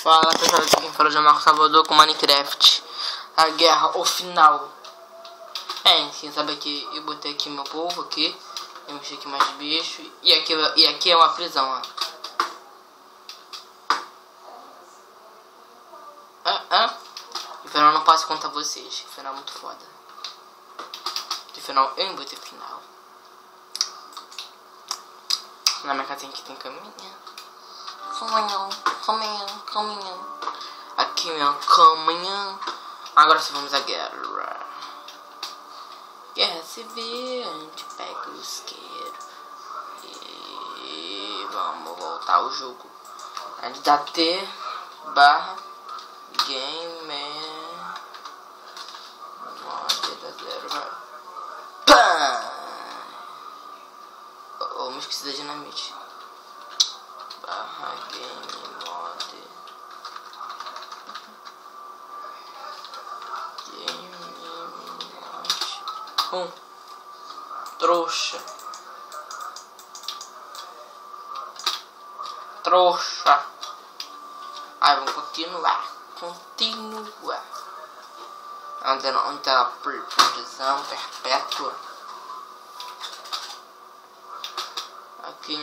Fala pessoal, aqui quem fala é o Marco Salvador com Minecraft. A guerra, o final. Quem sabe aqui, eu botei aqui meu povo aqui. Eu mexi aqui mais bicho. E aqui é uma prisão, ó. O final não posso contar vocês. O final é muito foda. O final, eu não botei final. Na minha casa aqui tem caminha. Caminhão. Aqui meu caminhão. Agora só vamos à guerra. Guerra civil. A gente pega o isqueiro. E vamos voltar ao jogo. A gente dá T barra game. Mod da 0, vai. Pã! Oh, me esqueci da dinamite. Barra game mod. Trouxa. Aí vamos continuar. Onde tá a prisão perpétua. Aqui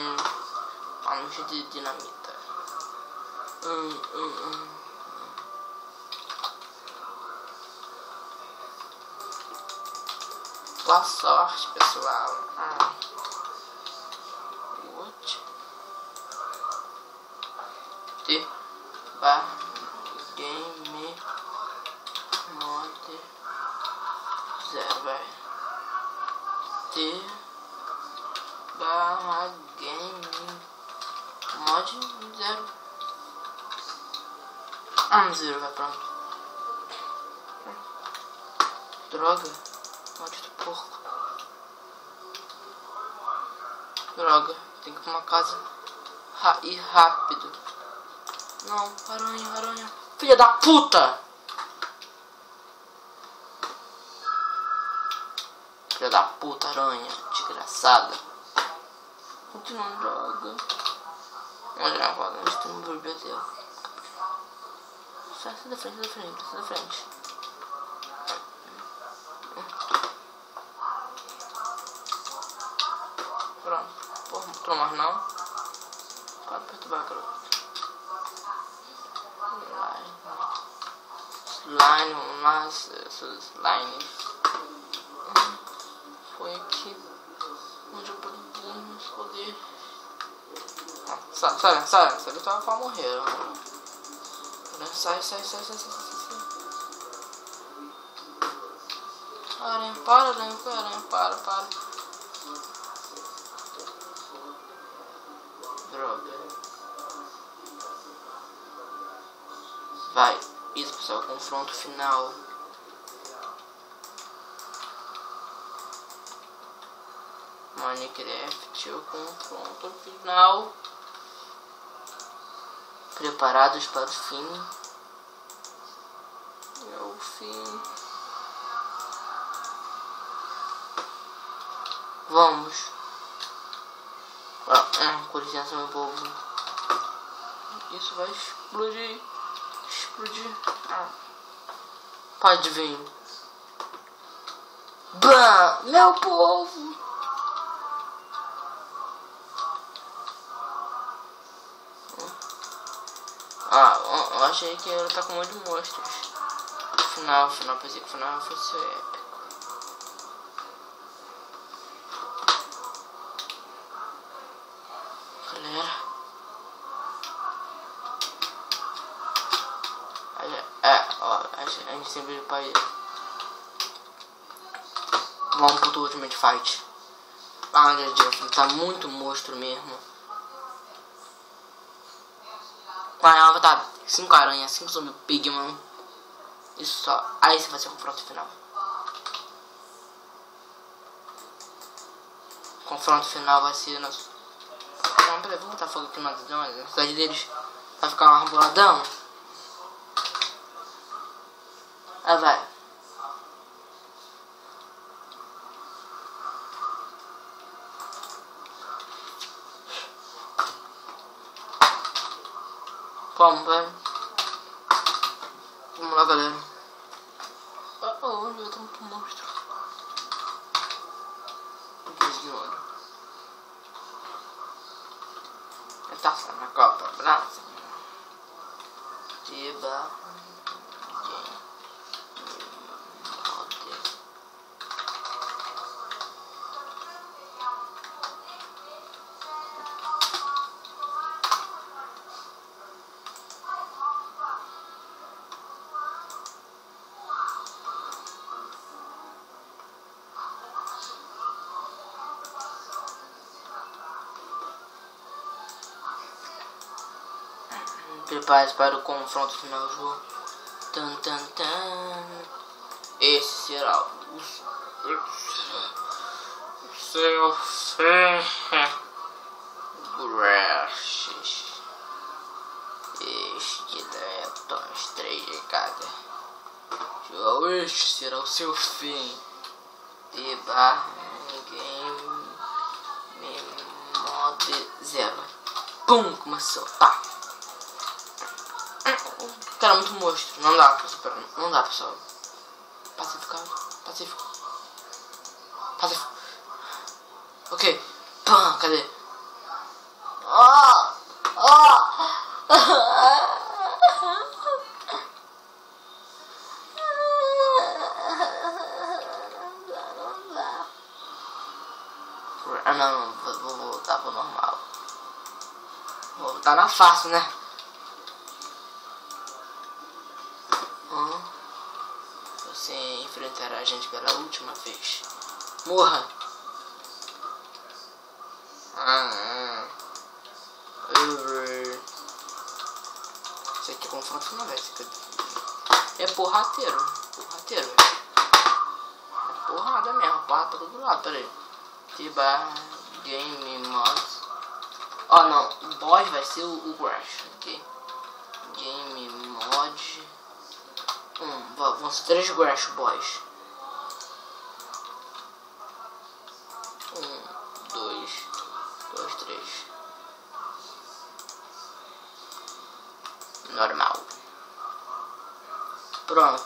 a noite de dinamita. Boa sorte, pessoal. What? T barra game mod 0, vai. T barra game mod 0. 0, vai, pronto. Droga. Maldito porco. Droga, tem que ir pra uma casa ir rápido. Não, aranha. Filha da puta! Filha da puta, aranha. Desgraçada. Continuando, droga. Onde é a vaga? Onde tem um biblioteca? Sai da frente. Pronto. Porra, não tô mais não. Pode perturbar, garoto. Slime, mas essas slime. Foi aqui onde eu podia me esconder. Sai, você tava pra morrer. Sai. Aranha, para. Droga. Vai, isso pessoal, confronto final. Minecraft, o confronto final. Preparados para o fim. É o fim. Vamos. Com licença, meu povo. Isso vai explodir. Pode vir. Bam! Meu povo! Eu achei que ela tá com um monte de monstros. Final, pensei que o final fosse épico. Galera. A gente sempre vai. Vamos pro Ultimate Fight. Tá muito monstro mesmo. Vai tá 5 aranhas, 5 zumbi pigman. Isso só. Aí esse vai ser o confronto final. O confronto final vai ser nosso. Não, peraí, vou botar fogo aqui na cidade deles. Vai ficar um arboladão. Aí vai. Vamos, vai. Vamos lá, galera. Onde eu tô um monstro? Ignora. Taça na Copa Brasil. Tiba. Prepare-se para o confronto final do jogo. Tan, tan, tan. Esse será o seu Graças. Este Daytons 3 de cada. Este será o seu fim. De Game Mode 0. Pum, começou. Pá. Cara, muito monstro. Não dá pra superar. Não dá, pessoal. Pacificado. Pacífico. Pacífico. Ok. Pã, cadê? Não. Vou voltar pro normal. Vou voltar na fácil, né? Você enfrentará a gente pela última vez. Morra! Isso aqui é confronto final, velho. É porrateiro. Porrateiro, velho. É porrada mesmo. Porra tá do lado, peraí. Tiba Game Mods. Oh não, o boss vai ser o Grash. Ok. Game Mod. Vão ser 3 Grash Boys. 2, 3. Normal. Pronto.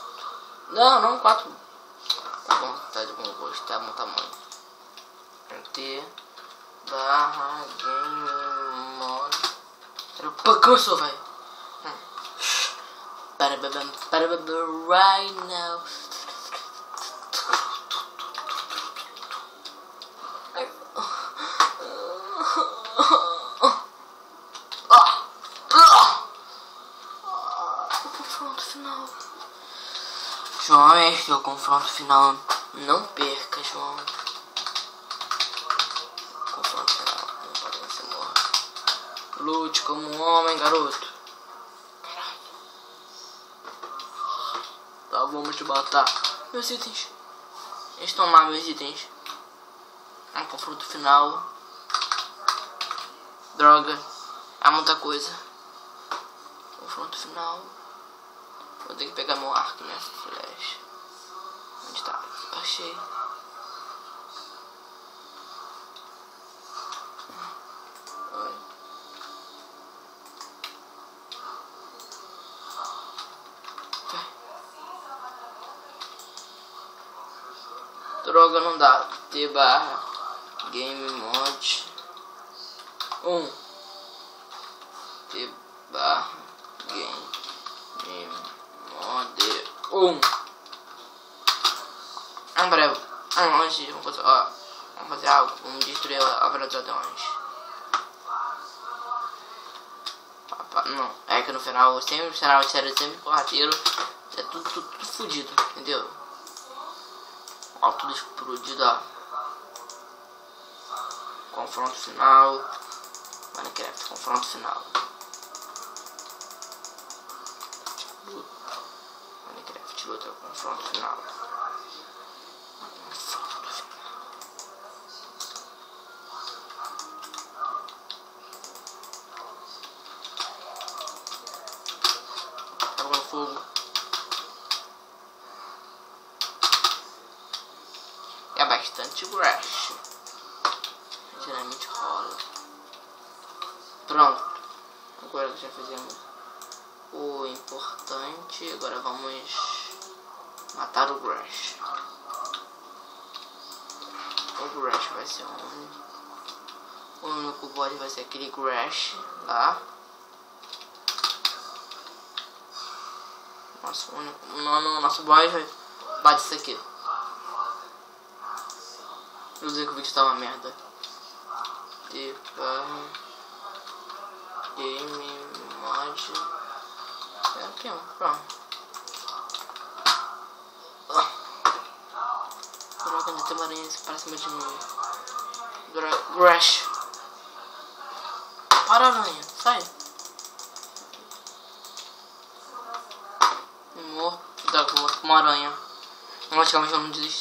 Não, 4. Tá bom, tá de bom gosto, tá bom tamanho. T barra Game Mod. Cansou, velho. Right now. Confronto final. João, este é o confronto final. Não perca, João. Confronto final. Não pode você morrer. Lute como um homem, garoto. Tá, vamos te matar. Meus itens. Eles estão lá, meus itens. É um confronto final. Droga. Há muita coisa. Confronto final. Vou ter que pegar meu arco e minha flecha. Onde tá? Achei. Droga, não dá. T barra Game Mod 1. T barra Game Mod 1. Breve. Antes, vamos fazer algo. Vamos destruir a Obra dos Dragões. Não, é que no final, sempre o final de série sempre porrateiro. É tudo fudido, entendeu? Ó, tudo explodido, ó. Confronto final. Minecraft, confronto final. Minecraft, luta, confronto final. Confronto final. Tá no fogo. É bastante grash. Geralmente rola. Pronto. Agora que já fizemos o importante. diamante. Agora vamos matar o Grash. O Grash vai ser o único bode vai ser aquele Grash lá. Nosso único. Não, nosso bode vai bate isso aqui. Eu sei que o vídeo tá uma merda. Game mod. É aqui, ó. Pronto. Droga, ainda tem uma aranha pra cima de mim. Grash. Para, aranha. Sai. Morto. Morto com uma aranha. Praticamente eu não desisti.